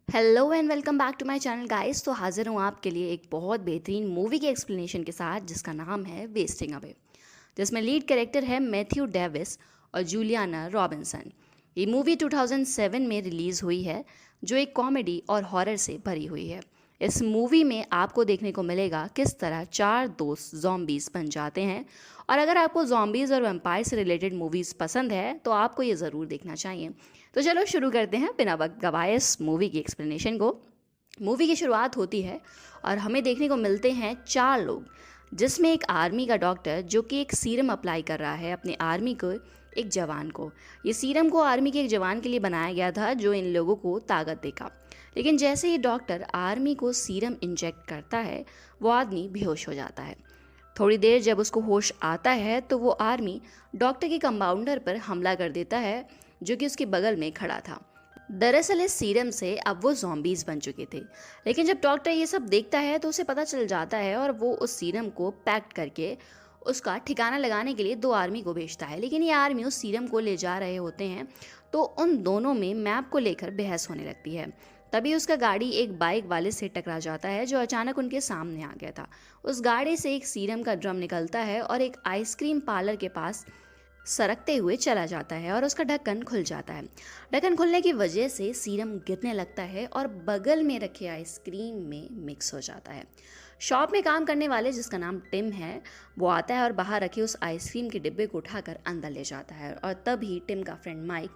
Hello and welcome back to my channel guys. तो हाजिर हूँ आपके लिए एक बहुत बेहतरीन मूवी के एक्सप्लेनेशन के साथ जिसका नाम है वेस्टिंग अवे, जिसमें लीड कैरेक्टर है मैथ्यू डेविस और जूलियाना रॉबिन्सन। ये मूवी 2007 में रिलीज़ हुई है, जो एक कॉमेडी और हॉरर से भरी हुई है। इस मूवी में आपको देखने को मिलेगा किस तरह चार दोस्त जॉम्बीज बन जाते हैं। और अगर आपको जॉम्बीज और वैम्पायर से रिलेटेड मूवीज़ पसंद है तो आपको ये ज़रूर देखना चाहिए। तो चलो शुरू करते हैं बिना वक्त गवाए इस मूवी की एक्सप्लेनेशन को। मूवी की शुरुआत होती है और हमें देखने को मिलते हैं चार लोग, जिसमें एक आर्मी का डॉक्टर जो कि एक सीरम अप्लाई कर रहा है अपने आर्मी को एक जवान को। ये सीरम को आर्मी के एक जवान के लिए बनाया गया था जो इन लोगों को ताकत देगा। लेकिन जैसे ही डॉक्टर आर्मी को सीरम इंजेक्ट करता है वो आदमी बेहोश हो जाता है। थोड़ी देर जब उसको होश आता है तो वो आर्मी डॉक्टर के कंपाउंडर पर हमला कर देता है जो कि उसके बगल में खड़ा था। दरअसल इस सीरम से अब वो जॉम्बीज बन चुके थे। लेकिन जब डॉक्टर ये सब देखता है तो उसे पता चल जाता है और वो उस सीरम को पैक करके उसका ठिकाना लगाने के लिए दो आर्मी को भेजता है। लेकिन ये आर्मी उस सीरम को ले जा रहे होते हैं तो उन दोनों में मैप को लेकर बहस होने लगती है। तभी उसका गाड़ी एक बाइक वाले से टकरा जाता है जो अचानक उनके सामने आ गया था। उस गाड़ी से एक सीरम का ड्रम निकलता है और एक आइसक्रीम पार्लर के पास सरकते हुए चला जाता है और उसका ढक्कन खुल जाता है। ढक्कन खुलने की वजह से सीरम गिरने लगता है और बगल में रखे आइसक्रीम में मिक्स हो जाता है। शॉप में काम करने वाले जिसका नाम टिम है वो आता है और बाहर रखे उस आइसक्रीम के डिब्बे को उठाकर अंदर ले जाता है। और तभी टिम का फ्रेंड माइक,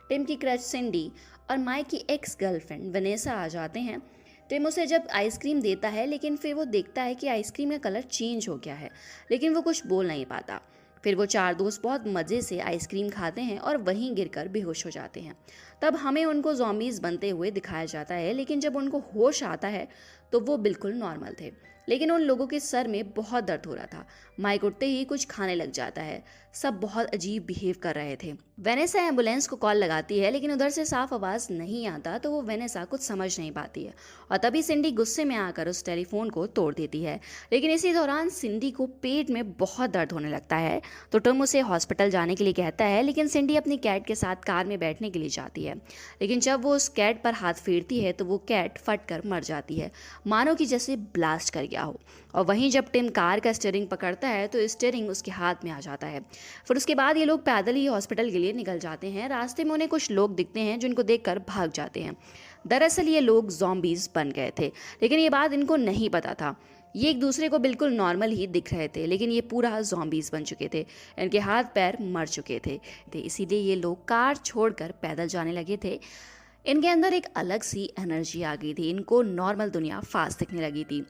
टिम की क्रश सिंडी और माइक की एक्स गर्लफ्रेंड वनेसा आ जाते हैं। टिम उसे जब आइसक्रीम देता है लेकिन फिर वो देखता है कि आइसक्रीम का कलर चेंज हो गया है, लेकिन वो कुछ बोल नहीं पाता। फिर वो चार दोस्त बहुत मज़े से आइसक्रीम खाते हैं और वहीं गिरकर बेहोश हो जाते हैं। तब हमें उनको जॉम्बीज बनते हुए दिखाया जाता है, लेकिन जब उनको होश आता है तो वो बिल्कुल नॉर्मल थे। लेकिन उन लोगों के सर में बहुत दर्द हो रहा था। माइक उठते ही कुछ खाने लग जाता है। सब बहुत अजीब बिहेव कर रहे थे। वेनेसा एम्बुलेंस को कॉल लगाती है लेकिन उधर से साफ आवाज़ नहीं आता तो वो वेनेसा कुछ समझ नहीं पाती है। और तभी सिंडी गुस्से में आकर उस टेलीफोन को तोड़ देती है। लेकिन इसी दौरान सिंडी को पेट में बहुत दर्द होने लगता है तो टॉम उसे हॉस्पिटल जाने के लिए कहता है। लेकिन सिंडी अपनी कैट के साथ कार में बैठने के लिए जाती है। लेकिन जब वो उस कैट पर हाथ फेरती है तो वो कैट फट कर मर जाती है, मानो कि जैसे ब्लास्ट कर गया हो। और वहीं जब टिम कार का स्टीयरिंग पकड़ता है तो स्टीयरिंग उसके हाथ में आ जाता है। फिर उसके बाद ये लोग पैदल ही हॉस्पिटल के लिए निकल जाते हैं। रास्ते में उन्हें कुछ लोग दिखते हैं जिनको देखकर भाग जाते हैं। दरअसल ये लोग जॉम्बीज बन गए थे, लेकिन ये बात इनको नहीं पता था। ये एक दूसरे को बिल्कुल नॉर्मल ही दिख रहे थे, लेकिन ये पूरा जॉम्बीज बन चुके थे। इनके हाथ पैर मर चुके थे, इसीलिए ये लोग कार छोड़कर पैदल जाने लगे थे। इनके अंदर एक अलग सी एनर्जी आ गई थी। इनको नॉर्मल दुनिया फास्ट दिखने लगी थी।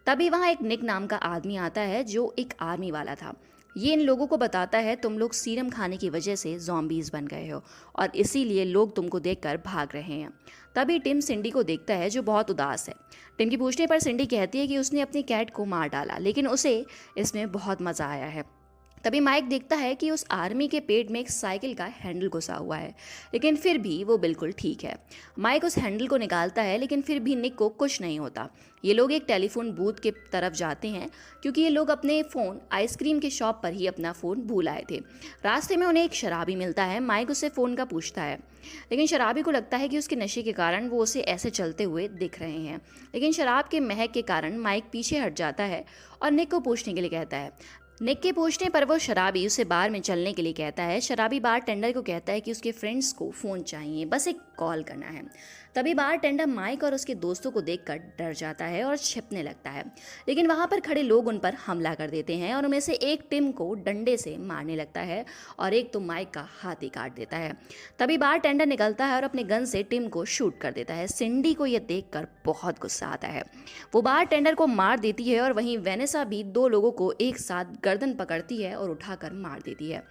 तभी वहाँ एक निक नाम का आदमी आता है जो एक आर्मी वाला था। ये इन लोगों को बताता है तुम लोग सीरम खाने की वजह से जॉम्बीज बन गए हो और इसीलिए लोग तुमको देखकर भाग रहे हैं। तभी टिम सिंडी को देखता है जो बहुत उदास है। टिम की पूछने पर सिंडी कहती है कि उसने अपनी कैट को मार डाला, लेकिन उसे इसमें बहुत मज़ा आया है। तभी माइक देखता है कि उस आर्मी के पेट में एक साइकिल का हैंडल घुसा हुआ है, लेकिन फिर भी वो बिल्कुल ठीक है। माइक उस हैंडल को निकालता है लेकिन फिर भी निक को कुछ नहीं होता। ये लोग एक टेलीफोन बूथ के तरफ जाते हैं क्योंकि ये लोग अपने फ़ोन आइसक्रीम के शॉप पर ही अपना फ़ोन भूल आए थे। रास्ते में उन्हें एक शराबी मिलता है। माइक उससे फ़ोन का पूछता है, लेकिन शराबी को लगता है कि उसके नशे के कारण वो उसे ऐसे चलते हुए दिख रहे हैं। लेकिन शराब के महक के कारण माइक पीछे हट जाता है और निक को पूछने के लिए कहता है। निक के पूछने पर वो शराबी उसे बार में चलने के लिए कहता है। शराबी बार टेंडर को कहता है कि उसके फ्रेंड्स को फ़ोन चाहिए, बस एक कॉल करना है। तभी बार टेंडर माइक और उसके दोस्तों को देखकर डर जाता है और छिपने लगता है। लेकिन वहाँ पर खड़े लोग उन पर हमला कर देते हैं और उनमें से एक टिम को डंडे से मारने लगता है और एक तो माइक का हाथ ही काट देता है। तभी बार टेंडर निकलता है और अपने गन से टिम को शूट कर देता है। सिंडी को यह देखकर बहुत गुस्सा आता है। वो बार टेंडर को मार देती है और वहीं वेनेसा भी दो लोगों को एक साथ गर्दन पकड़ती है और उठाकर मार देती है।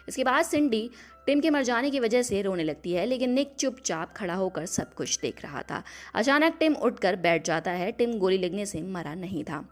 इसके बाद सिंडी टिम के मर जाने की वजह से रोने लगती है, लेकिन निक चुपचाप खड़ा होकर सब कुछ देख रहा था। अचानक टिम उठकर बैठ जाता है। टिम गोली लगने से मरा नहीं था।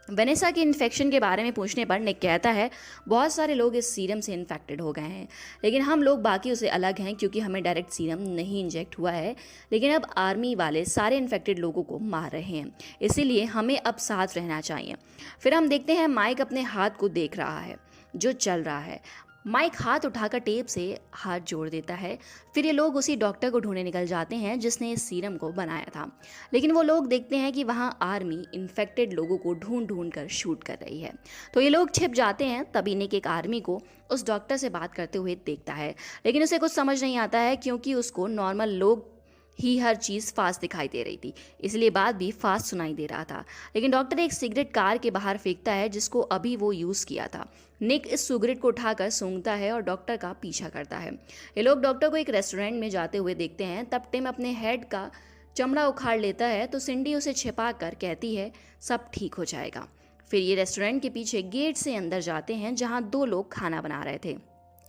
वेनेसा की इन्फेक्शन के बारे में पूछने पर निक कहता है बहुत सारे लोग इस सीरम से इन्फेक्टेड हो गए हैं, लेकिन हम लोग बाकी से अलग हैं क्योंकि हमें डायरेक्ट सीरम नहीं इंजेक्ट हुआ है। लेकिन अब आर्मी वाले सारे इन्फेक्टेड लोगों को मार रहे हैं, इसीलिए हमें अब साथ रहना चाहिए। फिर हम देखते हैं माइक अपने हाथ को देख रहा है जो चल रहा है। माइक हाथ उठाकर टेप से हाथ जोड़ देता है। फिर ये लोग उसी डॉक्टर को ढूंढने निकल जाते हैं जिसने इस सीरम को बनाया था। लेकिन वो लोग देखते हैं कि वहाँ आर्मी इन्फेक्टेड लोगों को ढूंढ ढूंढ कर शूट कर रही है। तो ये लोग छिप जाते हैं। तभी निक एक आर्मी को उस डॉक्टर से बात करते हुए देखता है, लेकिन उसे कुछ समझ नहीं आता है क्योंकि उसको नॉर्मल लोग ही हर चीज़ फास्ट दिखाई दे रही थी, इसलिए बात भी फास्ट सुनाई दे रहा था। लेकिन डॉक्टर एक सिगरेट कार के बाहर फेंकता है जिसको अभी वो यूज़ किया था। निक इस सिगरेट को उठाकर सूंघता है और डॉक्टर का पीछा करता है। ये लोग डॉक्टर को एक रेस्टोरेंट में जाते हुए देखते हैं। तब टिम अपने हेड का चमड़ा उखाड़ लेता है तो सिंडी उसे छिपा कर कहती है सब ठीक हो जाएगा। फिर ये रेस्टोरेंट के पीछे गेट से अंदर जाते हैं जहाँ दो लोग खाना बना रहे थे।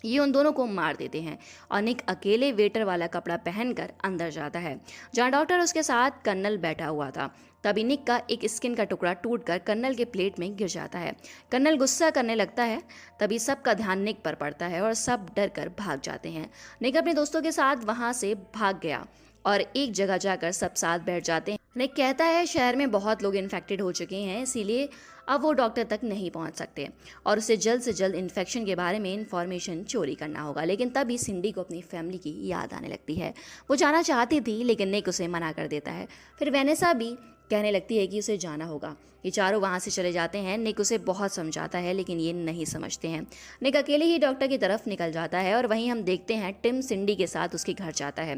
ये उन दोनों को मार देते हैं और निक अकेले वेटर वाला कपड़ा पहनकर अंदर जाता है जहाँ डॉक्टर उसके साथ कर्नल बैठा हुआ था। तभी निक का एक स्किन का टुकड़ा टूटकर कर्नल के प्लेट में गिर जाता है। कर्नल गुस्सा करने लगता है। तभी सबका ध्यान निक पर पड़ता है और सब डर कर भाग जाते हैं। निक अपने दोस्तों के साथ वहाँ से भाग गया और एक जगह जाकर सब साथ बैठ जाते हैं। निक कहता है शहर में बहुत लोग इन्फेक्टेड हो चुके हैं, इसीलिए अब वो डॉक्टर तक नहीं पहुंच सकते और उसे जल्द से जल्द इन्फेक्शन के बारे में इंफॉर्मेशन चोरी करना होगा। लेकिन तभी सिंडी को अपनी फैमिली की याद आने लगती है। वो जाना चाहती थी लेकिन निक उसे मना कर देता है। फिर वेनेसा भी कहने लगती है कि उसे जाना होगा। ये चारों वहाँ से चले जाते हैं। निक उसे बहुत समझाता है लेकिन ये नहीं समझते हैं। निक अकेले ही डॉक्टर की तरफ निकल जाता है और वहीं हम देखते हैं टिम सिंडी के साथ उसके घर जाता है।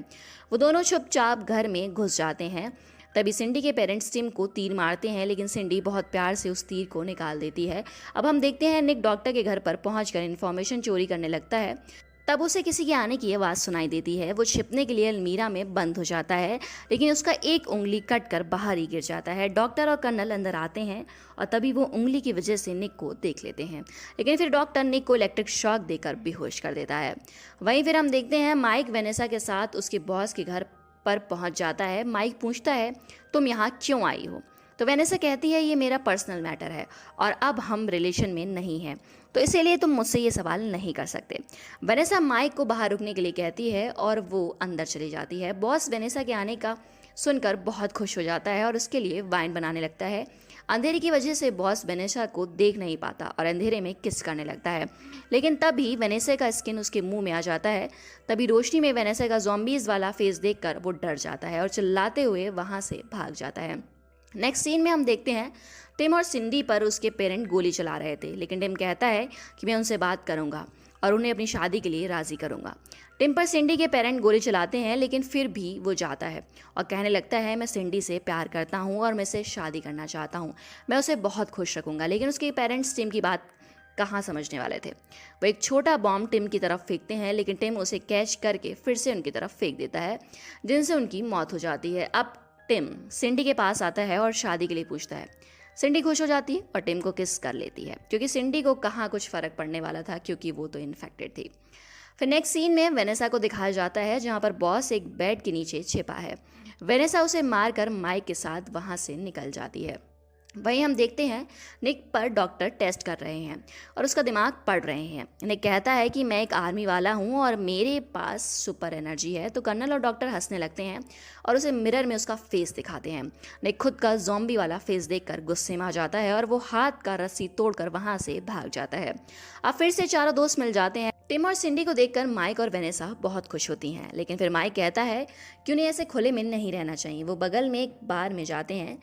वो दोनों चुपचाप घर में घुस जाते हैं। तभी सिंडी के पेरेंट्स टिम को तीर मारते हैं लेकिन सिंडी बहुत प्यार से उस तीर को निकाल देती है। अब हम देखते हैं निक डॉक्टर के घर पर पहुंचकर इन्फॉर्मेशन चोरी करने लगता है। तब उसे किसी के आने की आवाज़ सुनाई देती है। वो छिपने के लिए अलमीरा में बंद हो जाता है लेकिन उसका एक उंगली कट कर बाहर ही गिर जाता है। डॉक्टर और कर्नल अंदर आते हैं और तभी वो उंगली की वजह से निक को देख लेते हैं। लेकिन फिर डॉक्टर निक को इलेक्ट्रिक शॉक देकर बेहोश कर देता है। वहीं फिर हम देखते हैं माइक वेनेसा के साथ उसके बॉस के घर पर पहुंच जाता है। माइक पूछता है तुम यहाँ क्यों आई हो? तो वेनेसा कहती है ये मेरा पर्सनल मैटर है और अब हम रिलेशन में नहीं हैं, तो इसीलिए तुम मुझसे ये सवाल नहीं कर सकते। वेनेसा माइक को बाहर रुकने के लिए कहती है और वो अंदर चली जाती है। बॉस वेनेसा के आने का सुनकर बहुत खुश हो जाता है और उसके लिए वाइन बनाने लगता है। अंधेरे की वजह से बॉस वेनेसा को देख नहीं पाता और अंधेरे में किस करने लगता है। लेकिन तभी वेनेसा का स्किन उसके मुंह में आ जाता है। तभी रोशनी में वेनेसा का ज़ॉम्बीज़ वाला फेस देखकर वो डर जाता है और चिल्लाते हुए वहाँ से भाग जाता है। नेक्स्ट सीन में हम देखते हैं टिम और सिंडी पर उसके पेरेंट गोली चला रहे थे, लेकिन टिम कहता है कि मैं उनसे बात करूंगा और उन्हें अपनी शादी के लिए राज़ी करूंगा। टिम पर सिंडी के पेरेंट गोली चलाते हैं लेकिन फिर भी वो जाता है और कहने लगता है मैं सिंडी से प्यार करता हूँ और मैं इसे शादी करना चाहता हूँ, मैं उसे बहुत खुश रखूँगा। लेकिन उसके पेरेंट्स टिम की बात कहाँ समझने वाले थे। वो एक छोटा बॉम्ब टिम की तरफ फेंकते हैं लेकिन टिम उसे कैच करके फिर से उनकी तरफ फेंक देता है जिनसे उनकी मौत हो जाती है। अब टिम सिंडी के पास आता है और शादी के लिए पूछता है। सिंडी खुश हो जाती है और टिम को किस कर लेती है क्योंकि सिंडी को कहाँ कुछ फर्क पड़ने वाला था क्योंकि वो तो इन्फेक्टेड थी। फिर नेक्स्ट सीन में वेनेसा को दिखाया जाता है जहाँ पर बॉस एक बेड के नीचे छिपा है। वेनेसा उसे मारकर माइक के साथ वहाँ से निकल जाती है। वहीं हम देखते हैं निक पर डॉक्टर टेस्ट कर रहे हैं और उसका दिमाग पढ़ रहे हैं। निक कहता है कि मैं एक आर्मी वाला हूं और मेरे पास सुपर एनर्जी है। तो कर्नल और डॉक्टर हंसने लगते हैं और उसे मिरर में उसका फेस दिखाते हैं। निक खुद का ज़ॉम्बी वाला फेस देखकर गुस्से में आ जाता है और वो हाथ का रस्सी तोड़कर वहां से भाग जाता है। अब फिर से चारों दोस्त मिल जाते हैं। टिम और सिंडी को देखकर माइक और वेनेसा बहुत खुश होती हैं, लेकिन फिर माइक कहता है कि उन्हें ऐसे खुले में नहीं रहना चाहिए। वो बगल में एक बार में जाते हैं,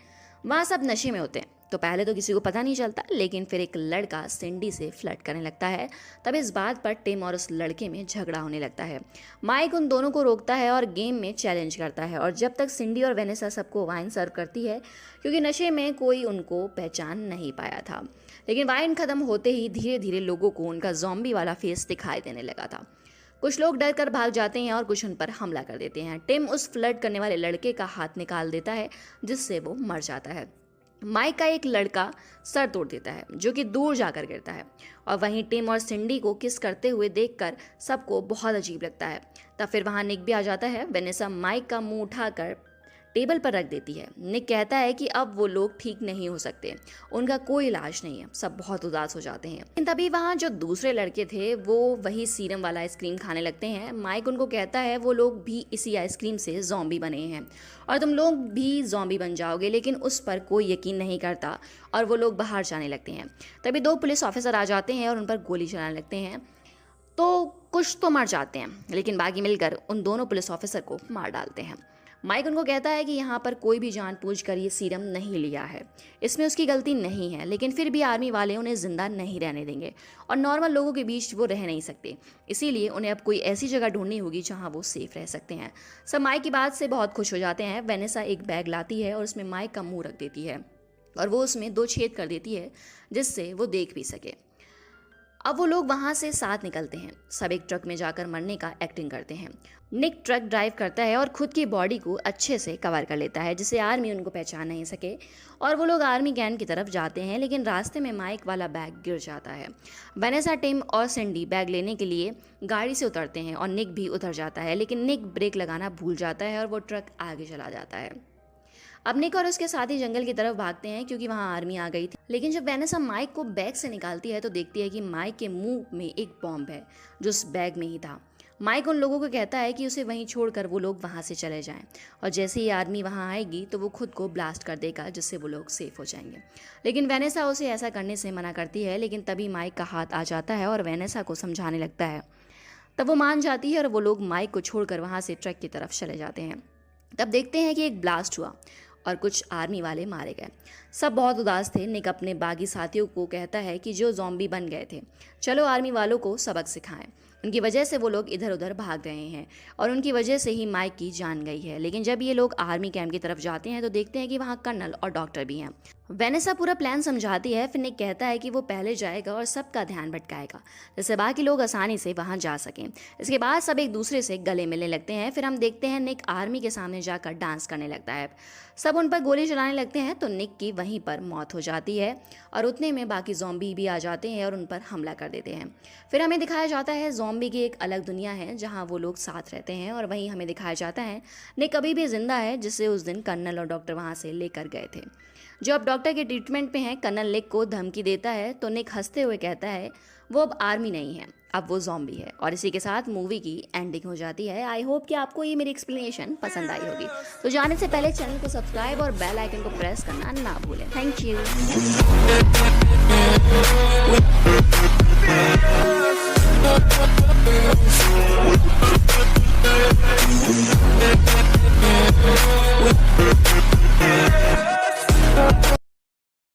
वहाँ सब नशे में होते हैं। तो पहले तो किसी को पता नहीं चलता, लेकिन फिर एक लड़का सिंडी से फ्लर्ट करने लगता है। तब इस बात पर टिम और उस लड़के में झगड़ा होने लगता है। माइक उन दोनों को रोकता है और गेम में चैलेंज करता है और जब तक सिंडी और वेनेसा सबको वाइन सर्व करती है क्योंकि नशे में कोई उनको पहचान नहीं पाया था। लेकिन वाइन खत्म होते ही धीरे धीरे लोगों को उनका ज़ॉम्बी वाला फेस दिखाई देने लगा था। कुछ लोग डर कर भाग जाते हैं और कुछ उन पर हमला कर देते हैं। टिम उस फ्लर्ट करने वाले लड़के का हाथ निकाल देता है जिससे वो मर जाता है। माइक का एक लड़का सर तोड़ देता है जो कि दूर जाकर गिरता है और वहीं टिम और सिंडी को किस करते हुए देखकर सबको बहुत अजीब लगता है। तब फिर वहाँ निक भी आ जाता है। वेनेसा माइक का मुंह उठाकर टेबल पर रख देती है। निक कहता है कि अब वो लोग ठीक नहीं हो सकते, उनका कोई इलाज नहीं है। सब बहुत उदास हो जाते हैं। लेकिन तभी वहाँ जो दूसरे लड़के थे वो वही सीरम वाला आइसक्रीम खाने लगते हैं। माइक उनको कहता है वो लोग भी इसी आइसक्रीम से ज़ॉम्बी बने हैं और तुम लोग भी ज़ॉम्बी बन जाओगे, लेकिन उस पर कोई यकीन नहीं करता और वो लोग बाहर जाने लगते हैं। तभी दो पुलिस ऑफिसर आ जाते हैं और उन पर गोली चलाने लगते हैं। तो कुछ तो मर जाते हैं, लेकिन बाकी मिलकर उन दोनों पुलिस ऑफिसर को मार डालते हैं। माइक उनको कहता है कि यहाँ पर कोई भी जानबूझकर ये सीरम नहीं लिया है, इसमें उसकी गलती नहीं है, लेकिन फिर भी आर्मी वाले उन्हें जिंदा नहीं रहने देंगे और नॉर्मल लोगों के बीच वो रह नहीं सकते, इसीलिए उन्हें अब कोई ऐसी जगह ढूंढनी होगी जहाँ वो सेफ रह सकते हैं। सब माइक की बात से बहुत खुश हो जाते हैं। वेनेसा एक बैग लाती है और उसमें माइक का मुंह रख देती है और वो उसमें 2 छेद कर देती है जिससे वो देख भी सके। अब वो लोग वहाँ से साथ निकलते हैं। सब एक ट्रक में जाकर मरने का एक्टिंग करते हैं। निक ट्रक ड्राइव करता है और खुद की बॉडी को अच्छे से कवर कर लेता है जिससे आर्मी उनको पहचान नहीं सके और वो लोग आर्मी कैंप की तरफ जाते हैं, लेकिन रास्ते में माइक वाला बैग गिर जाता है। वेनेसा, टिम और सिंडी बैग लेने के लिए गाड़ी से उतरते हैं और निक भी उतर जाता है, लेकिन निक ब्रेक लगाना भूल जाता है और वो ट्रक आगे चला जाता है। अब निक और उसके साथी जंगल की तरफ भागते हैं क्योंकि वहाँ आर्मी आ गई थी, लेकिन जब वेनेसा माइक को बैग से निकालती है तो देखती है कि माइक के मुंह में एक बॉम्ब है जो उस बैग में ही था। माइक उन लोगों को कहता है कि उसे वहीं छोड़कर वो लोग वहाँ से चले जाएं और जैसे ही आर्मी वहाँ आएगी तो वो खुद को ब्लास्ट कर देगा जिससे वो लोग सेफ हो जाएंगे, लेकिन वेनेसा उसे ऐसा करने से मना करती है। लेकिन तभी माइक का हाथ आ जाता है और वेनेसा को समझाने लगता है। तब वो मान जाती है और वो लोग माइक को छोड़कर वहाँ से ट्रक की तरफ चले जाते हैं। तब देखते हैं कि एक ब्लास्ट हुआ और कुछ आर्मी वाले मारे गए। सब बहुत उदास थे। निक अपने बागी साथियों को कहता है कि जो ज़ॉम्बी बन गए थे, चलो आर्मी वालों को सबक सिखाएं। उनकी वजह से वो लोग इधर उधर भाग रहे हैं और उनकी वजह से ही माइक की जान गई है। लेकिन जब ये लोग आर्मी कैंप की तरफ जाते हैं तो देखते हैं कि वहाँ कर्नल और डॉक्टर भी हैं। वेनेसा पूरा प्लान समझाती है। फिर निक कहता है कि वो पहले जाएगा और सबका ध्यान भटकाएगा जिससे बाकी लोग आसानी से वहाँ जा सकें। इसके बाद सब एक दूसरे से गले मिलने लगते हैं। फिर हम देखते हैं निक आर्मी के सामने जाकर डांस करने लगता है। सब उन पर गोली चलाने लगते हैं तो निक की वहीं पर मौत हो जाती है और उतने में बाकी ज़ॉम्बी भी आ जाते हैं और उन पर हमला कर देते हैं। फिर हमें दिखाया जाता है ज़ॉम्बी की एक अलग दुनिया है जहाँ वो लोग साथ रहते हैं और वहीं हमें दिखाया जाता है निक अभी भी जिंदा है जिससे उस दिन कर्नल और डॉक्टर वहाँ से लेकर गए थे। जो अब डॉक्टर के ट्रीटमेंट पे हैं, कर्नल निक को धमकी देता है तो निक हंसते हुए कहता है वो अब आर्मी नहीं है, अब वो ज़ॉम्बी है। और इसी के साथ मूवी की एंडिंग हो जाती है। आई होप कि आपको ये मेरी एक्सप्लेनेशन पसंद आई होगी। तो जाने से पहले चैनल को सब्सक्राइब और बेल आइकन को प्रेस करना ना भूलें। Thank you.